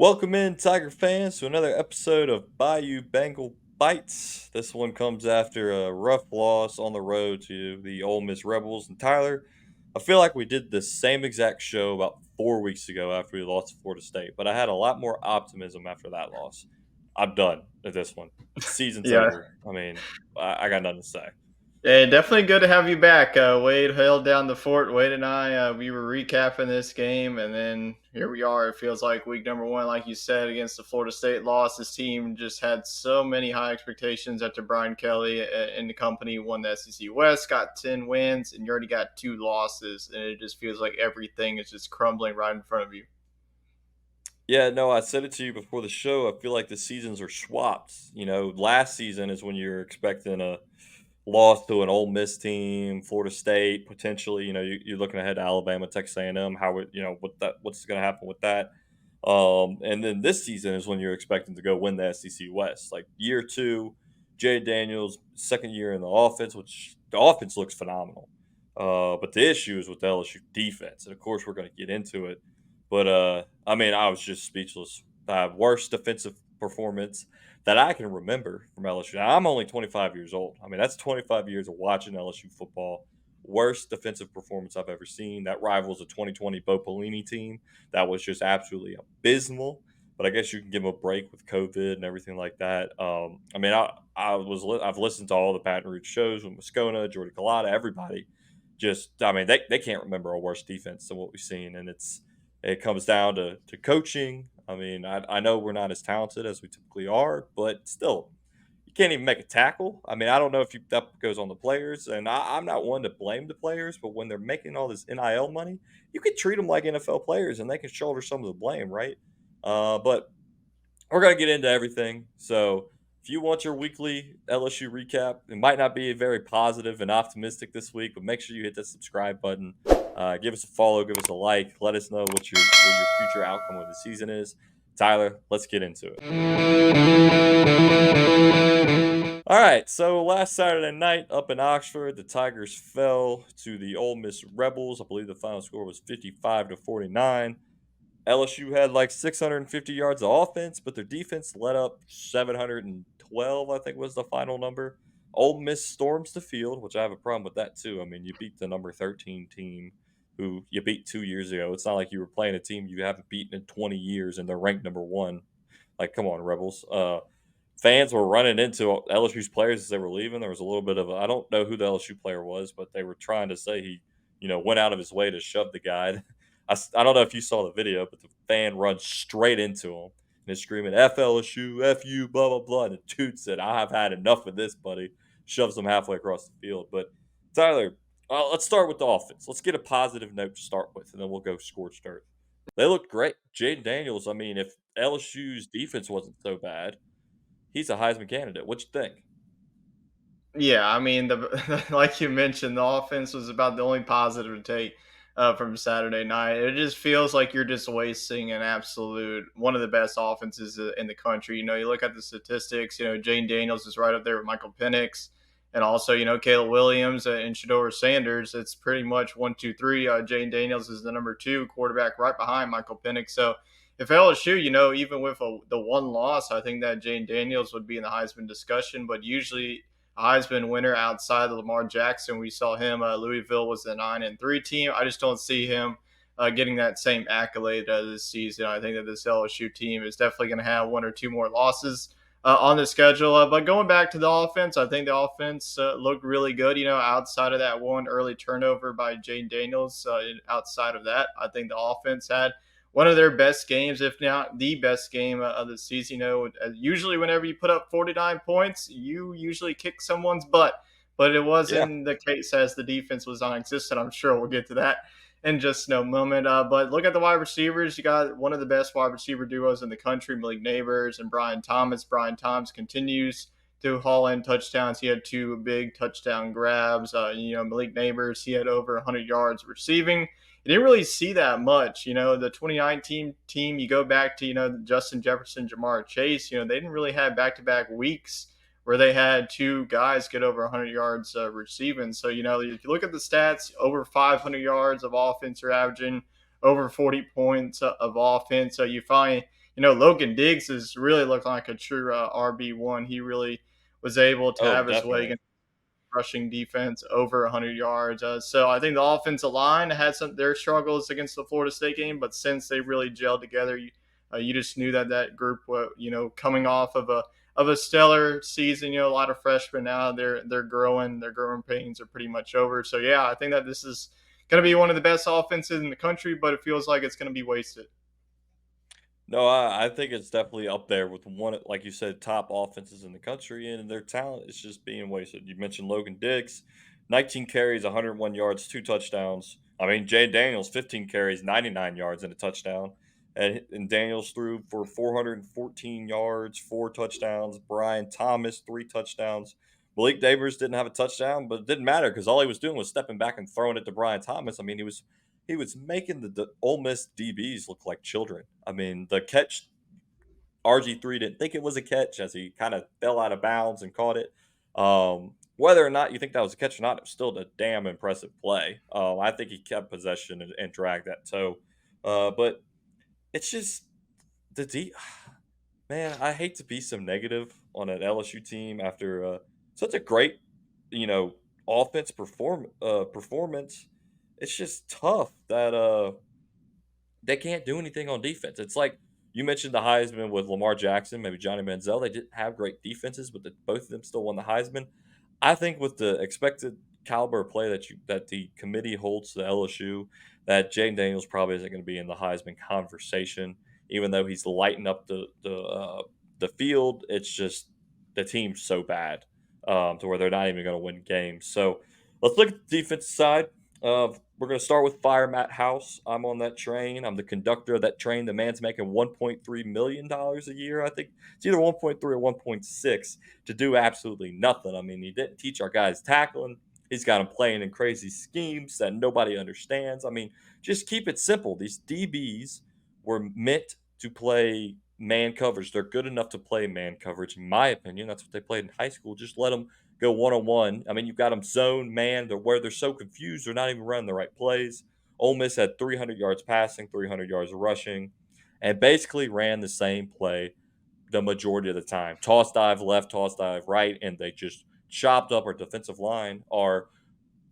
Welcome in, Tiger fans, to another episode of Bayou Bengal Bites. This one comes after a rough loss on the road to the Ole Miss Rebels. And Tyler, I feel like we did the same exact show about 4 weeks ago after we lost to Florida State, but I had a lot more optimism after that loss. I'm done with this one. Season's Yeah, over. I got nothing to say. yeah, definitely good to have you back. Wade held down the fort. Wade and I, we were recapping this game, and then here we are. It feels like week number one, like you said, against the Florida State loss. This team just had so many high expectations after Brian Kelly and the company won the SEC West, got 10 wins, and you already got two losses, and it just feels like everything is just crumbling right in front of you. Yeah, no, I said it to you before the show. I feel like the seasons are swapped. Last season is when you're expecting a loss to an Ole Miss team, Florida State potentially. You're looking ahead to Alabama, Texas A&M. What's going to happen with that? And then this season is when you're expecting to go win the SEC West. Like year two, Jay Daniels, second year in the offense, which the offense looks phenomenal. But the issue is with the LSU defense, and of course we're going to get into it. But I was just speechless. Worst defensive performance that I can remember from LSU. Now, I'm only 25 years old. That's 25 years of watching LSU football. Worst defensive performance I've ever seen. That rivals a 2020 Bo Pelini team that was just absolutely abysmal. But I guess you can give them a break with COVID and everything like that. I've listened to all the Baton Rouge shows with Moscona, Jordy Collada, everybody. They can't remember a worse defense than what we've seen, and it comes down to coaching. I know we're not as talented as we typically are, but still, you can't even make a tackle. I don't know if that goes on the players, and I'm not one to blame the players, but when they're making all this NIL money, you can treat them like NFL players, and they can shoulder some of the blame, right? But we're gonna get into everything. So if you want your weekly LSU recap, it might not be very positive and optimistic this week, but make sure you hit that subscribe button. Give us a follow, give us a like, let us know what your future outcome of the season is. Tyler, let's get into it. All right, so last Saturday night up in Oxford, the Tigers fell to the Ole Miss Rebels. I believe the final score was 55 to 49. LSU had like 650 yards of offense, but their defense let up 712, I think was the final number. Ole Miss storms the field, which I have a problem with that too. You beat the number 13 team who you beat 2 years ago. It's not like you were playing a team you haven't beaten in 20 years and they're ranked number one. Like, come on, Rebels. Fans were running into LSU's players as they were leaving. There was a little bit of I don't know who the LSU player was, but they were trying to say he, went out of his way to shove the guy. I don't know if you saw the video, but the fan runs straight into him and is screaming "F LSU, F you," blah blah blah. And the dude said, "I have had enough of this, buddy." Shoves him halfway across the field. But Tyler, let's start with the offense. Let's get a positive note to start with, and then we'll go scorched earth. They looked great. Jaden Daniels. If LSU's defense wasn't so bad, he's a Heisman candidate. What you think? Yeah, I mean, like you mentioned, the offense was about the only positive to take from Saturday night. It just feels like you're just wasting an absolute one of the best offenses in the country. You look at the statistics. Jane Daniels is right up there with Michael Penix, and also Caleb Williams and Shador Sanders. It's pretty much 1, 2, 3. Jane Daniels is the number two quarterback, right behind Michael Penix. So if LSU, even with the one loss, I think that Jane Daniels would be in the Heisman discussion. But usually Heisman winner outside of Lamar Jackson. We saw him. Louisville was the 9-3 team. I just don't see him getting that same accolade this season. I think that this LSU team is definitely going to have one or two more losses on the schedule. But going back to the offense, I think the offense looked really good. Outside of that one early turnover by Jane Daniels, outside of that, I think the offense had one of their best games, if not the best game of the season. Usually whenever you put up 49 points, you usually kick someone's butt, but it Yeah, wasn't the case as the defense was non-existent. I'm sure we'll get to that in just no moment. But look at the wide receivers. You got one of the best wide receiver duos in the country, Malik Neighbors and Brian Thomas. Brian Thomas continues to haul in touchdowns. He had two big touchdown grabs. Malik Neighbors, he had over 100 yards receiving. You didn't really see that much. The 2019 team, you go back to, Justin Jefferson, Jamar Chase, they didn't really have back-to-back weeks where they had two guys get over 100 yards receiving. So, if you look at the stats, over 500 yards of offense are averaging, over 40 points of offense. So you find, Logan Diggs is really looking like a true RB1. He really was able to Oh, have his way definitely. against rushing defense over 100 yards. So I think the offensive line had some their struggles against the Florida State game, but since they really gelled together, you just knew that that group was coming off of a stellar season. A lot of freshmen now they're growing. Their growing pains are pretty much over. So yeah, I think that this is going to be one of the best offenses in the country, but it feels like it's going to be wasted. No, I think it's definitely up there with one, like you said, top offenses in the country, and their talent is just being wasted. You mentioned Logan Diggs, 19 carries, 101 yards, 2 touchdowns. I mean, Jay Daniels, 15 carries, 99 yards, and a touchdown. And Daniels threw for 414 yards, 4 touchdowns. Brian Thomas, 3 touchdowns. Malik Davis didn't have a touchdown, but it didn't matter because all he was doing was stepping back and throwing it to Brian Thomas. I mean, he was making the Ole Miss DBs look like children. I mean, the catch, RG3 didn't think it was a catch as he kind of fell out of bounds and caught it. Whether or not you think that was a catch or not, it was still a damn impressive play. I think he kept possession and dragged that toe. But it's just the D. Man, I hate to be so negative on an LSU team after such a great, you know, offense performance. It's just tough that they can't do anything on defense. It's like you mentioned the Heisman with Lamar Jackson, maybe Johnny Manziel. They didn't have great defenses, but both of them still won the Heisman. I think with the expected caliber of play that the committee holds to LSU, that Jaden Daniels probably isn't going to be in the Heisman conversation, even though he's lighting up the field. It's just the team's so bad to where they're not even going to win games. So let's look at the defense side. We're going to start with Fire Matt House. I'm on that train. I'm the conductor of that train. The man's making $1.3 million a year. I think it's either 1.3 or 1.6 to do absolutely nothing. I mean, he didn't teach our guys tackling. He's got them playing in crazy schemes that nobody understands. I mean, just keep it simple. These DBs were meant to play man coverage. They're good enough to play man coverage, in my opinion. That's what they played in high school. Just let them go one on one. I mean, you've got them zone man, where they're so confused, they're not even running the right plays. Ole Miss had 300 yards passing, 300 yards rushing, and basically ran the same play the majority of the time. Toss dive left, toss dive right, and they just chopped up our defensive line. Our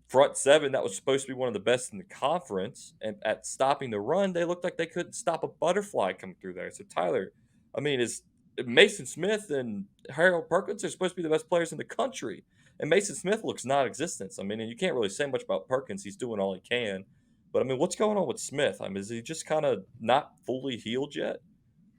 front seven that was supposed to be one of the best in the conference, and at stopping the run, they looked like they couldn't stop a butterfly coming through there. So Tyler, I mean, is Mason Smith and Harold Perkins are supposed to be the best players in the country, and Mason Smith looks non-existent. I mean, and you can't really say much about Perkins; he's doing all he can. But I mean, what's going on with Smith? I mean, is he just kind of not fully healed yet?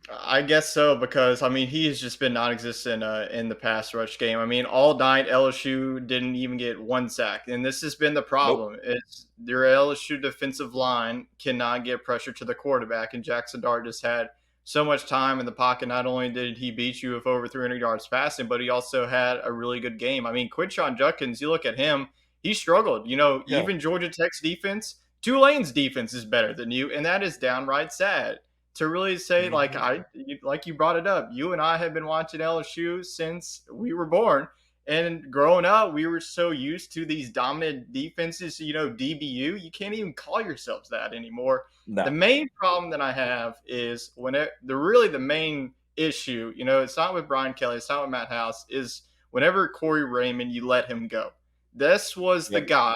I guess so because I mean he has just been non-existent in the pass rush game. I mean all night LSU didn't even get one sack, and this has been the Nope. problem. It's their LSU defensive line cannot get pressure to the quarterback, and Jackson Dart just had so much time in the pocket. Not only did he beat you with over 300 yards passing, but he also had a really good game. I mean Quinshon Judkins, you look at him, he struggled. Yeah. Even Georgia Tech's defense, Tulane's defense is better than you, and that is downright sad to really say Hmm. like you brought it up. You and I have been watching LSU since we were born, and growing up, we were so used to these dominant defenses. DBU. You can't even call yourselves that anymore. The No. main problem that I have is the main issue. It's not with Brian Kelly. It's not with Matt House. Is whenever Corey Raymond, you let him go. This was the Yep. guy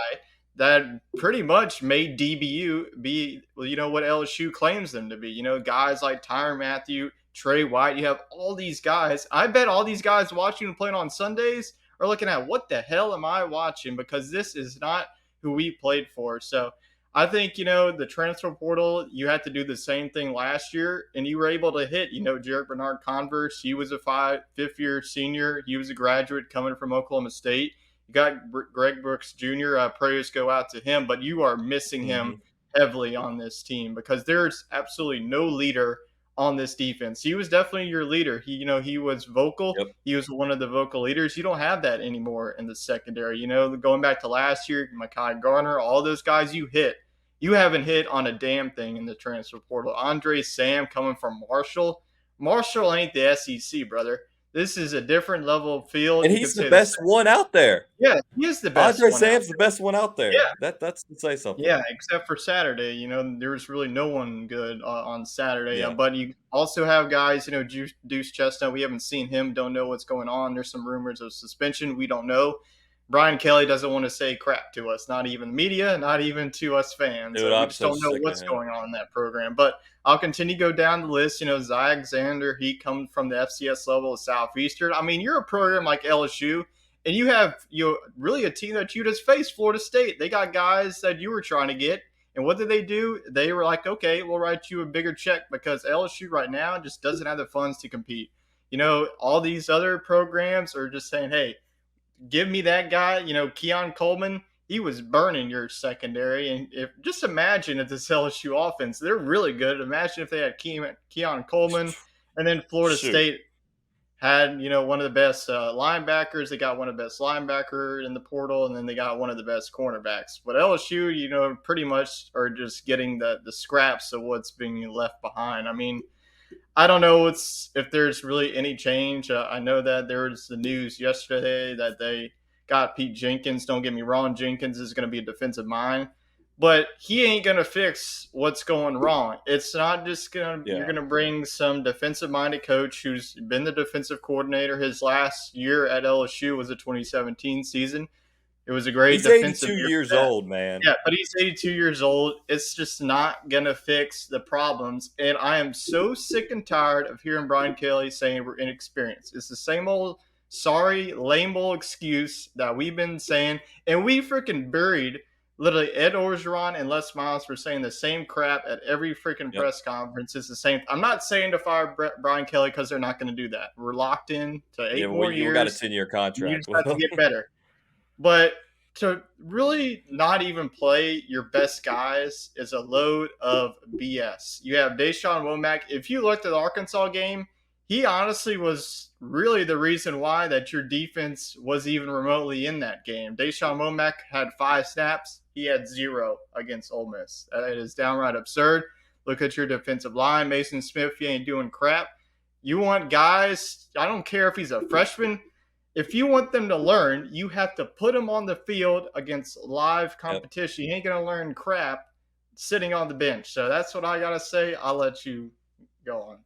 that pretty much made DBU be, what LSU claims them to be. Guys like Tyron Matthew, Trey White. You have all these guys. I bet all these guys watching and playing on Sundays are looking at what the hell am I watching, because this is not who we played for. So I think the transfer portal. You had to do the same thing last year, and you were able to hit. Jarrett Bernard Converse. He was a fifth year senior. He was a graduate coming from Oklahoma State. You got Greg Brooks Jr. Prayers go out to him, but you are missing him Hmm. heavily on this team because there's absolutely no leader on this defense. He was definitely your leader. He was vocal. Yep. He was one of the vocal leaders. You don't have that anymore in the secondary. Going back to last year, Mekhi Garner, all those guys you hit. You haven't hit on a damn thing in the transfer portal. Andre Sam coming from Marshall. Marshall ain't the SEC, brother. This is a different level of field. And You he's could the say the best same. one out there. Yeah, he is the best Andre one out Sam's the best one out there. there. Yeah. That's to say something. Yeah, except for Saturday, there's really no one good on Saturday. Yeah. But you also have guys, Deuce Chestnut. We haven't seen him. Don't know what's going on. There's some rumors of suspension. We don't know. Brian Kelly doesn't want to say crap to us, not even the media, not even to us fans. Dude, We I'm just so don't know sick of what's him. going on in that program. But I'll continue to go down the list. Zach Xander, he comes from the FCS level of Southeastern. I mean, you're a program like LSU, and you have really a team that you just faced, Florida State. They got guys that you were trying to get, and what did they do? They were like, okay, we'll write you a bigger check because LSU right now just doesn't have the funds to compete. All these other programs are just saying, hey, give me that guy. Keon Coleman, he was burning your secondary. And if just imagine if this LSU offense, they're really good. Imagine if they had Keon Coleman, and then Florida Shoot. State had one of the best linebackers. They got one of the best linebacker in the portal, and then they got one of the best cornerbacks. But LSU, pretty much are just getting the scraps of what's being left behind. I mean, I don't know if there's really any change. I know that there was the news yesterday that they got Pete Jenkins. Don't get me wrong, Jenkins is going to be a defensive mind, but he ain't going to fix what's going wrong. It's not just you're Yeah. going to bring some defensive minded coach who's been the defensive coordinator. His last year at LSU was the 2017 season. It was a great He's defensive 82 year years for that. old, man. Yeah, but he's 82 years old. It's just not going to fix the problems. And I am so sick and tired of hearing Brian Kelly saying we're inexperienced. It's the same old sorry, lame old excuse that we've been saying. And we freaking buried literally Ed Orgeron and Les Miles for saying the same crap at every freaking Yep. press conference. It's the same. I'm not saying to fire Brian Kelly because they're not going to do that. We're locked in to Yeah, 8 well, more you got a years. 10-year You contract just with have to him. get better. But to really not even play your best guys is a load of BS. You have Deshaun Womack. If you looked at the Arkansas game, he honestly was really the reason why that your defense was even remotely in that game. Deshaun Womack had 5 snaps. He had 0 against Ole Miss. It is downright absurd. Look at your defensive line. Mason Smith, you ain't doing crap. You want guys, I don't care if he's a freshman, if you want them to learn, you have to put them on the field against live Yep. competition. You ain't gonna learn crap sitting on the bench. So that's what I gotta say. I'll let you go on.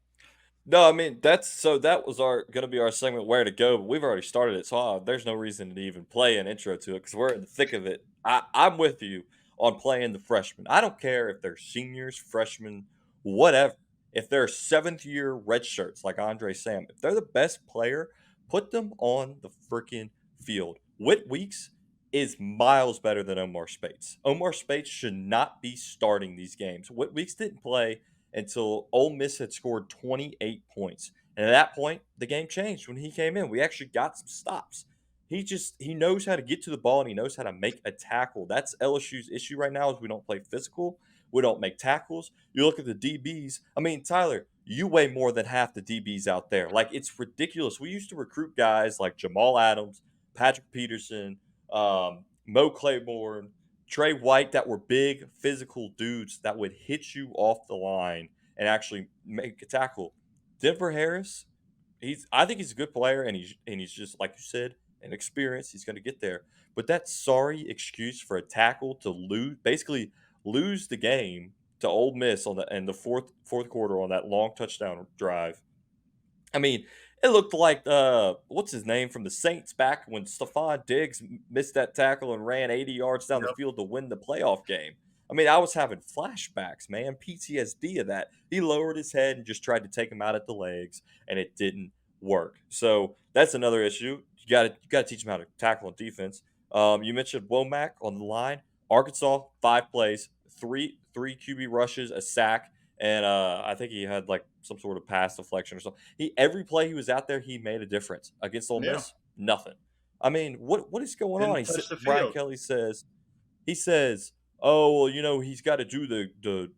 No, I mean that was our gonna be our segment where to go, but we've already started it, so there's no reason to even play an intro to it because we're in the thick of it. I'm with you on playing the freshmen. I don't care if they're seniors, freshmen, whatever. If they're 7th year red shirts like Andre Sam, if they're the best player, put them on the freaking field. Whit Weeks is miles better than Omar Spates. Omar Spates should not be starting these games. Whit Weeks didn't play until Ole Miss had scored 28 points. And at that point, the game changed when he came in. We actually got some stops. He knows how to get to the ball and he knows how to make a tackle. That's LSU's issue right now is we don't play physical. We don't make tackles. You look at the DBs. I mean, Tyler, you weigh more than half the DBs out there. Like it's ridiculous. We used to recruit guys like Jamal Adams, Patrick Peterson, Mo Claiborne, Trey White that were big physical dudes that would hit you off the line and actually make a tackle. Denver Harris, I think he's a good player and he's just like you said, an experience. He's going to get there. But that sorry excuse for a tackle to lose the game to Ole Miss on the in the fourth quarter on that long touchdown drive. I mean, it looked like what's his name from the Saints back when Stephon Diggs missed that tackle and ran 80 yards down the Yep. field to win the playoff game. I mean, I was having flashbacks, man, PTSD of that. He lowered his head and just tried to take him out at the legs, and it didn't work. So that's another issue. You got to teach him how to tackle on defense. You mentioned Womack on the line. Arkansas 5 plays, three QB rushes, a sack, and I think he had like some sort of pass deflection or something. Every play he was out there, he made a difference. Against Ole Yeah. Miss, nothing. I mean, what is going on? Didn't touch the Brian field. Kelly says, "Oh well, he's got to do the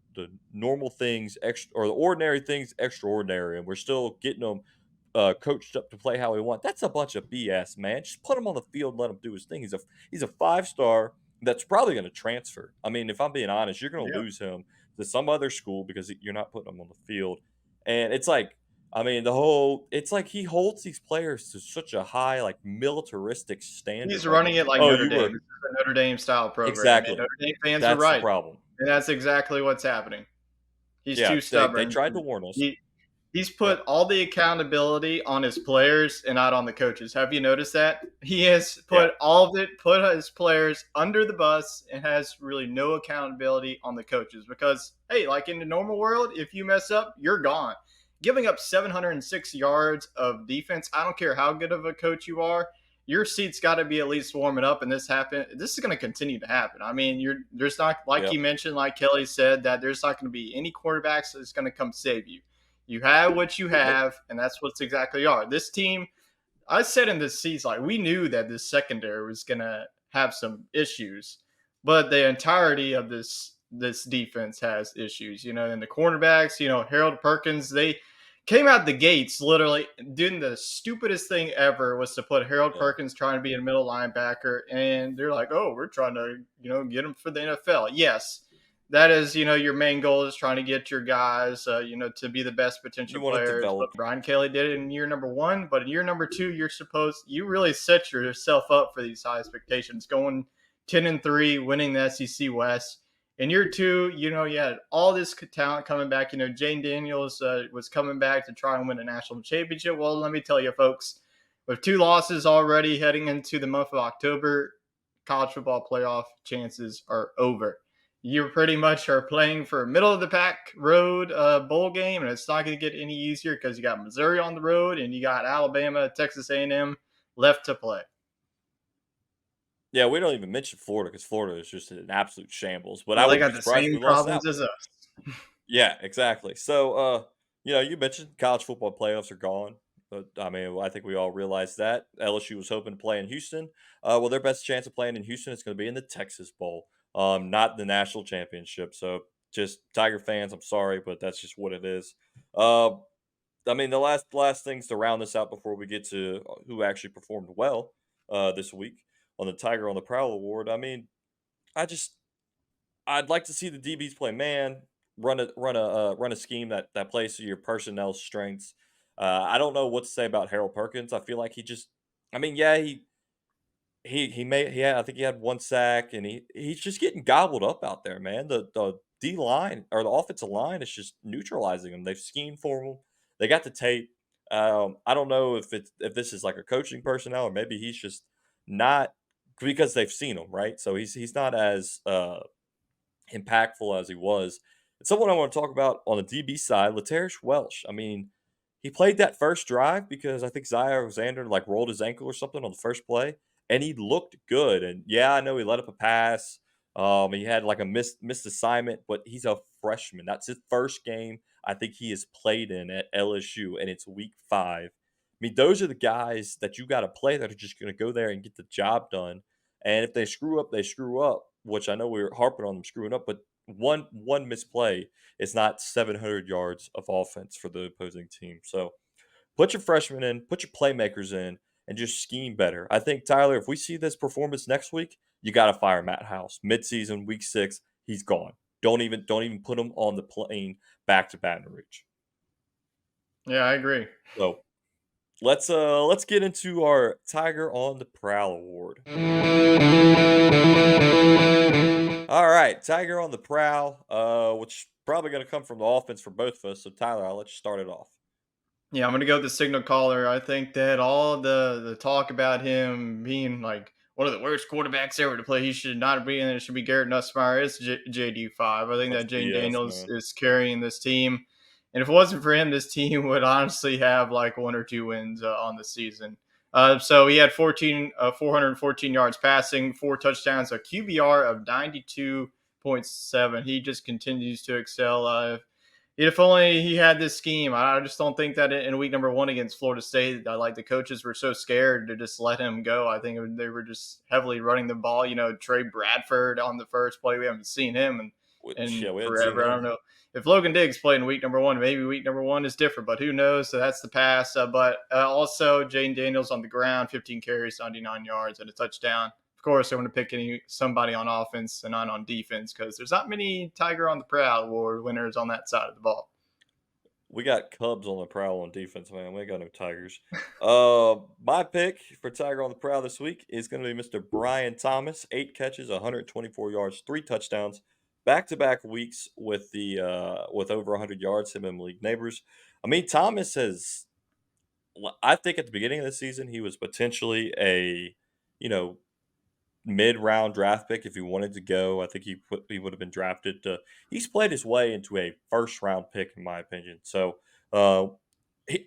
normal things extra or the ordinary things extraordinary, and we're still getting him coached up to play how we want." That's a bunch of BS, man. Just put him on the field and let him do his thing. He's a 5 star that's probably going to transfer. I mean, if I'm being honest, you're going to Yeah. lose him to some other school because you're not putting him on the field, and it's like. I mean, the whole it's like he holds these players to such a high, like, militaristic standard, He's like, running it like "Oh, Notre you Dame. were." This is a Notre Dame style program, and Exactly. Notre Dame fans are That's the right, problem. and that's exactly what's happening. He's Yeah, too they stubborn. tried to warn us. He he's Yep, put all the accountability on his players and not on the coaches. Have you noticed that? He has yeah, put all of it, put his players under the bus and has really no accountability on the coaches because, hey, like in the normal world, if you mess up, you're gone. Giving up 706 yards of defense, I don't care how good of a coach you are, your seat's got to be at least warming up. And this is going to continue to happen. I mean, there's not, like yep, you mentioned, like Kelly said, that there's not going to be any quarterbacks that's going to come save you. You have what you nope, have, and that's what's exactly are. This team, I said in this season, like we knew that this secondary was gonna have some issues, but the entirety of this defense has issues. You know, and the cornerbacks, Harold Perkins, they came out the gates literally doing the stupidest thing ever was to put Harold yeah. Perkins trying to be a middle linebacker, and they're like, oh, we're trying to get him for the NFL. Yes, that is, your main goal is trying to get your guys, to be the best potential You wanna players. But develop. Brian Kelly did it in year number one, but in year number two, you really set yourself up for these high expectations, going 10-3, winning the SEC West. In year two, you had all this talent coming back. Jane Daniels was coming back to try and win a national championship. Well, let me tell you, folks, with two losses already heading into the month of October, college football playoff chances are over. You pretty much are playing for a middle of the pack road bowl game, and it's not going to get any easier because you got Missouri on the road and you got Alabama, Texas A&M left to play. Yeah, we don't even mention Florida because Florida is just an absolute shambles, but I Well, they wouldn't be got the surprised if same we lost that problems one. as us. Yeah, exactly. So, you mentioned college football playoffs are gone, but I mean, I think we all realize that LSU was hoping to play in Houston. Well, their best chance of playing in Houston is going to be in the Texas Bowl, not the national championship. So, just Tiger fans, I'm sorry, but that's just what it is. Uh, I mean, the last things to round this out before we get to who actually performed well this week on the Tiger on the Prowl Award. I mean, I just I'd like to see the DBs play man, run a scheme that plays to your personnel strengths. I don't know what to say about Harold Perkins. I feel like he just, I mean, yeah, he made he had I think he had 1 sack and he's just getting gobbled up out there, man. The D line or the offensive line is just neutralizing him. They've schemed for him. They got the tape. I don't know if this is like a coaching personnel or maybe he's just not because they've seen him, right? So he's not as impactful as he was. And someone I want to talk about on the DB side, Latarish Welsh. I mean, he played that first drive because I think Zaire Alexander like rolled his ankle or something on the first play, and he looked good. And yeah, I know he let up a pass. He had like a missed assignment, but he's a freshman. That's his first game I think he has played in at LSU, and it's week 5. I mean, those are the guys that you got to play that are just going to go there and get the job done. And if they screw up, they screw up, which I know we were harping on them screwing up, but one misplay is not 700 yards of offense for the opposing team. So put your freshmen in, put your playmakers in, and just scheme better. I think Tyler, if we see this performance next week, you got to fire Matt House. Midseason, week 6, he's gone. Don't even put him on the plane back to Baton Rouge. Yeah, I agree. So let's get into our Tiger on the Prowl award. All right, Tiger on the Prowl, which is probably going to come from the offense for both of us. So Tyler, I'll let you start it off. Yeah, I'm gonna go with the signal caller. I think that all the talk about him being like one of the worst quarterbacks ever to play, he should not be in it. It should be Garrett Nussmeier. It's JD5. I think Bunch that of Jane BS, Daniels man. is carrying this team, and if it wasn't for him, this team would honestly have like 1 or 2 wins on the season. So he had 414 yards passing, 4 touchdowns, a QBR of 92.7. He just continues to excel. If only he had this scheme. I just don't think that in week number one against Florida State, like the coaches were so scared to just let him go. I think they were just heavily running the ball. Trey Bradford on the first play. We haven't seen him Which in yeah, we hadn't seen forever. I him. don't know if Logan Diggs played in week number one. Maybe week number one is different, but who knows? So that's the pass. But also Jane Daniels on the ground, 15 carries, 99 yards, and a touchdown. Of course, I'm going to pick somebody on offense and not on defense because there's not many Tiger on the Prowl Award winners on that side of the ball. We got Cubs on the prowl on defense, man. We ain't got no Tigers. My pick for Tiger on the prowl this week is going to be Mr. Brian Thomas. 8 catches, 124 yards, 3 touchdowns, back-to-back weeks with with over 100 yards. Him and Malik Neighbors. I mean, Thomas has. I think at the beginning of the season he was potentially a, you know, mid-round draft pick if he wanted to go. I think he would have been drafted. He's played his way into a first-round pick, in my opinion. So uh,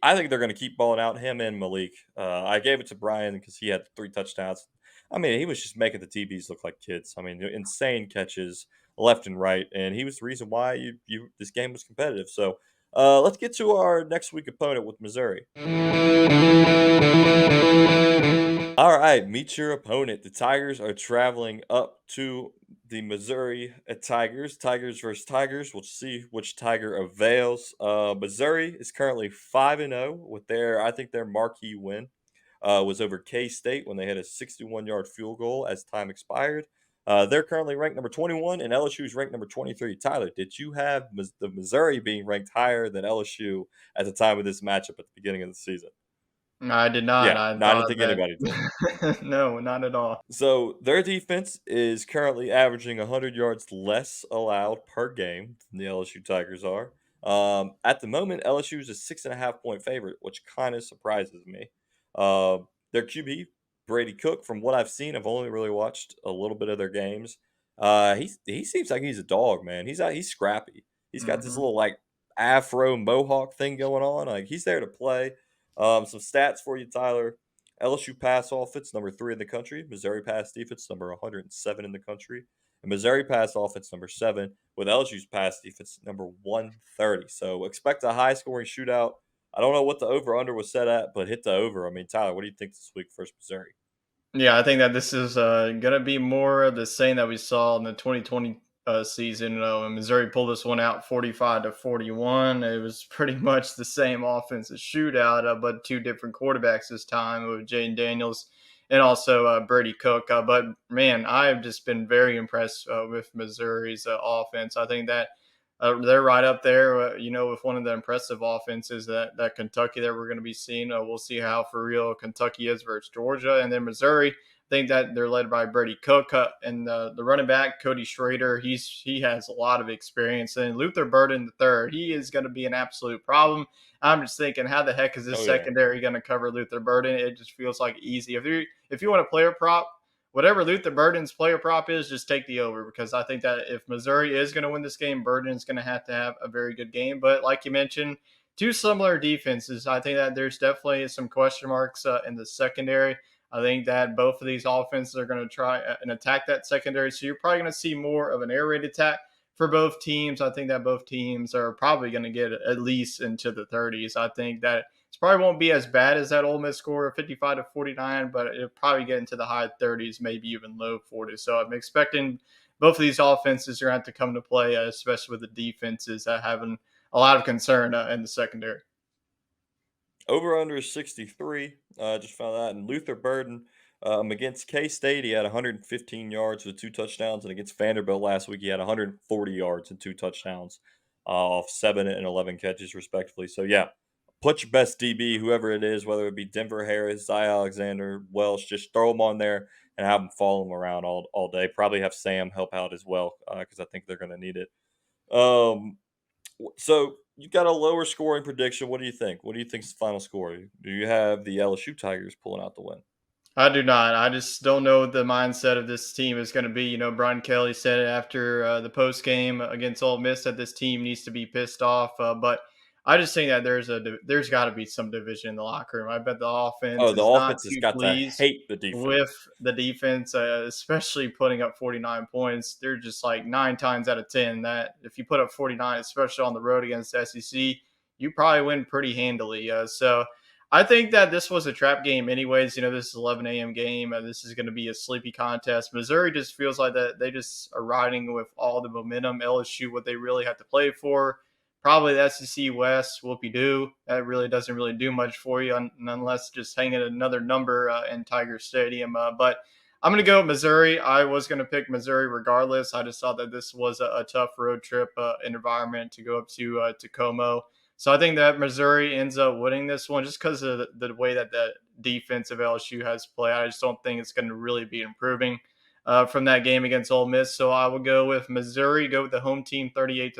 I think they're going to keep balling out him and Malik. I gave it to Brian because he had 3 touchdowns. I mean, he was just making the TVs look like kids. I mean, insane catches left and right, and he was the reason why you this game was competitive. So let's get to our next week opponent with Missouri. All right, meet your opponent. The Tigers are traveling up to the Missouri Tigers. Tigers versus Tigers. We'll see which Tiger avails. Missouri is currently 5-0 with I think their marquee win was over K State when they had a 61-yard field goal as time expired. They're currently ranked number 21, and LSU is ranked number 23. Tyler, did you have the Missouri being ranked higher than LSU at the time of this matchup at the beginning of the season? I did not. Yeah, I no, I didn't thought think anybody did. that no, not at all. So their defense is currently averaging 100 yards less allowed per game than the LSU Tigers are. At the moment, LSU is a 6.5 point favorite, which kind of surprises me. Their QB, Brady Cook, from what I've seen, I've only really watched a little bit of their games. He seems like he's a dog, man. He's scrappy. He's got this Mhm. little like afro mohawk thing going on. Like he's there to play. Some stats for you, Tyler. LSU pass offense, number 3 in the country. Missouri pass defense, number 107 in the country. And Missouri pass offense, number 7, with LSU's pass defense, number 130. So expect a high scoring shootout. I don't know what the over under was set at, but hit the over. I mean, Tyler, what do you think this week versus Missouri? Yeah, I think that this is going to be more of the same that we saw in the 2020 season. When Missouri pulled this one out 45-41. It was pretty much the same offensive shootout, but two different quarterbacks this time with Jaden Daniels and also Brady Cook. But man, I have just been very impressed with Missouri's offense. I think that they're right up there, with one of the impressive offenses that Kentucky that we're going to be seeing. We'll see how for real Kentucky is versus Georgia, and then Missouri. I think that they're led by Brady Cook and the running back Cody Schrader. He has a lot of experience, and Luther Burden the third. He is going to be an absolute problem. I'm just thinking, how the heck is this Oh, yeah. secondary going to cover Luther Burden? It just feels like easy. If you want a player prop, whatever Luther Burden's player prop is, just take the over because I think that if Missouri is going to win this game, Burden is going to have a very good game. But like you mentioned, two similar defenses. I think that there's definitely some question marks in the secondary. I think that both of these offenses are going to try and attack that secondary. So you're probably going to see more of an air raid attack for both teams. I think that both teams are probably going to get at least into the 30s. I think that it probably won't be as bad as that Ole Miss score of 55-49, but it'll probably get into the high 30s, maybe even low 40s. So I'm expecting both of these offenses are going to have to come to play, especially with the defenses having a lot of concern in the secondary. Over under is 63. Just found that. And Luther Burden against K State, he had 115 yards with 2 touchdowns. And against Vanderbilt last week, he had 140 yards and 2 touchdowns off 7 and 11 catches, respectively. So, yeah, put your best DB, whoever it is, whether it be Denver Harris, Zy Alexander, Welsh, just throw them on there and have them follow them around all day. Probably have Sam help out as well because I think they're going to need it. Um, so you got a lower scoring prediction. What do you think? What do you think's the final score? Do you have the LSU Tigers pulling out the win? I do not. I just don't know what the mindset of this team is going to be. Brian Kelly said it after the post game against Ole Miss that this team needs to be pissed off. But I just think that there's got to be some division in the locker room. I bet the offense Oh, the is not offense has too got to pleased hate the defense. with the defense, especially putting up 49 points. They're just like 9 times out of 10 that if you put up 49, especially on the road against the SEC, you probably win pretty handily. So I think that this was a trap game, anyways. This is 11 a.m. game. This is going to be a sleepy contest. Missouri just feels like that they just are riding with all the momentum. LSU, what they really have to play for, probably the SEC West. Whoopie doo. That really doesn't really do much for you, unless just hanging another number in Tiger Stadium. But I'm going to go with Missouri. I was going to pick Missouri regardless. I just thought that this was a tough road trip environment to go up to Tacoma. So I think that Missouri ends up winning this one just because of the way that the defense of LSU has played. I just don't think it's going to really be improving from that game against Ole Miss. So I will go with Missouri, go with the home team 38-35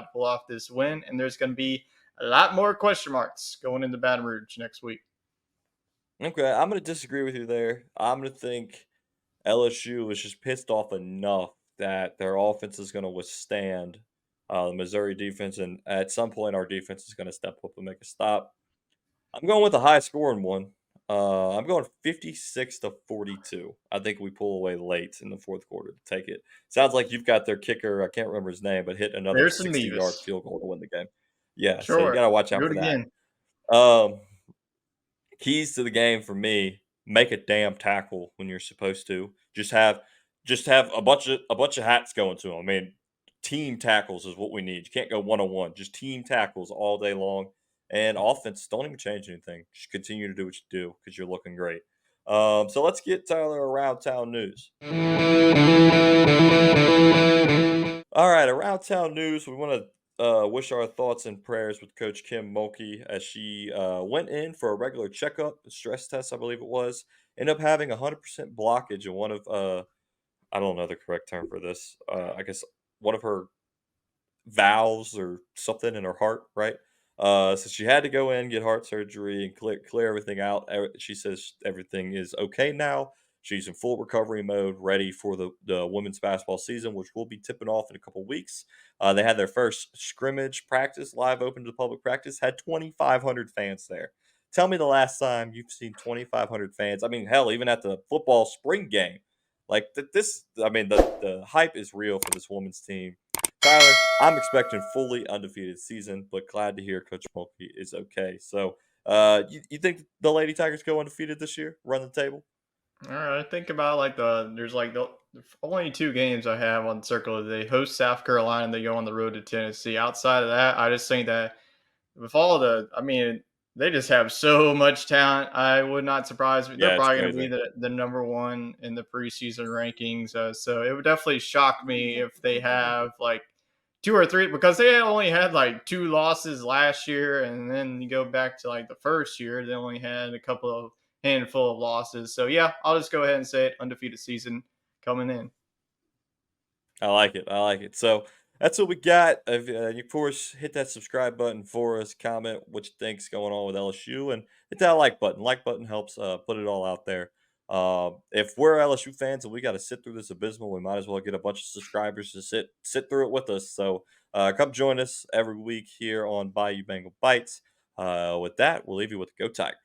to pull off this win. And there's going to be a lot more question marks going into Baton Rouge next week. Okay, I'm gonna disagree with you there. I'm gonna think LSU is just pissed off enough that their offense is gonna withstand the Missouri defense, and at some point, our defense is gonna step up and make a stop. I'm going with a high scoring one. I'm going 56-42. I think we pull away late in the fourth quarter to take it. Sounds like you've got their kicker. I can't remember his name, but hit another Pearson 60-yard Mevis. field goal to win the game. Yeah, so you Sure. got to watch Do out it for that. again. Um, Keys to the game for me: make a damn tackle when you're supposed to. Just have a bunch of hats going to them. I mean, team tackles is what we need. You can't go one on one. Just team tackles all day long. And offense, don't even change anything. Just continue to do what you do because you're looking great. So let's get Tyler around town news. All right, around town news. We want to wish our thoughts and prayers with Coach Kim Mulkey as she went in for a regular checkup, a stress test, I believe it was. Ended up having 100% blockage in one of I don't know the correct term for this. I guess one of her valves or something in her heart, right? So she had to go in, get heart surgery, and clear everything out. She says everything is okay now. She's in full recovery mode, ready for the women's basketball season, which will be tipping off in a couple weeks. They had their first scrimmage practice, live open to the public practice, had 2,500 fans there. Tell me the last time you've seen 2,500 fans. I mean, hell, even at the football spring game, like this. I mean, the hype is real for this women's team. Tyler, I'm expecting fully undefeated season, but glad to hear Coach Mulkey is okay. So, you think the Lady Tigers go undefeated this year? Run the table? All right, think about like there's like the only two games I have on Circle. They host South Carolina and they go on the road to Tennessee. Outside of that, I just think that with all I mean, they just have so much talent. I would not surprise me. They're Yeah, it's probably going to be crazy. the number one in the preseason rankings. So it would definitely shock me if they have like two or three because they only had like two losses last year, and then you go back to like the first year, they only had a couple of handful of losses. So yeah, I'll just go ahead and say it: undefeated season coming in. I like it. I like it. So that's what we got. Of course, hit that subscribe button for us. Comment what you think's going on with LSU, and hit that like button. Like button helps put it all out there. If we're LSU fans and we got to sit through this abysmal, we might as well get a bunch of subscribers to sit through it with us. So come join us every week here on Bayou Bengal Bites. With that, we'll leave you with the Go Tigers.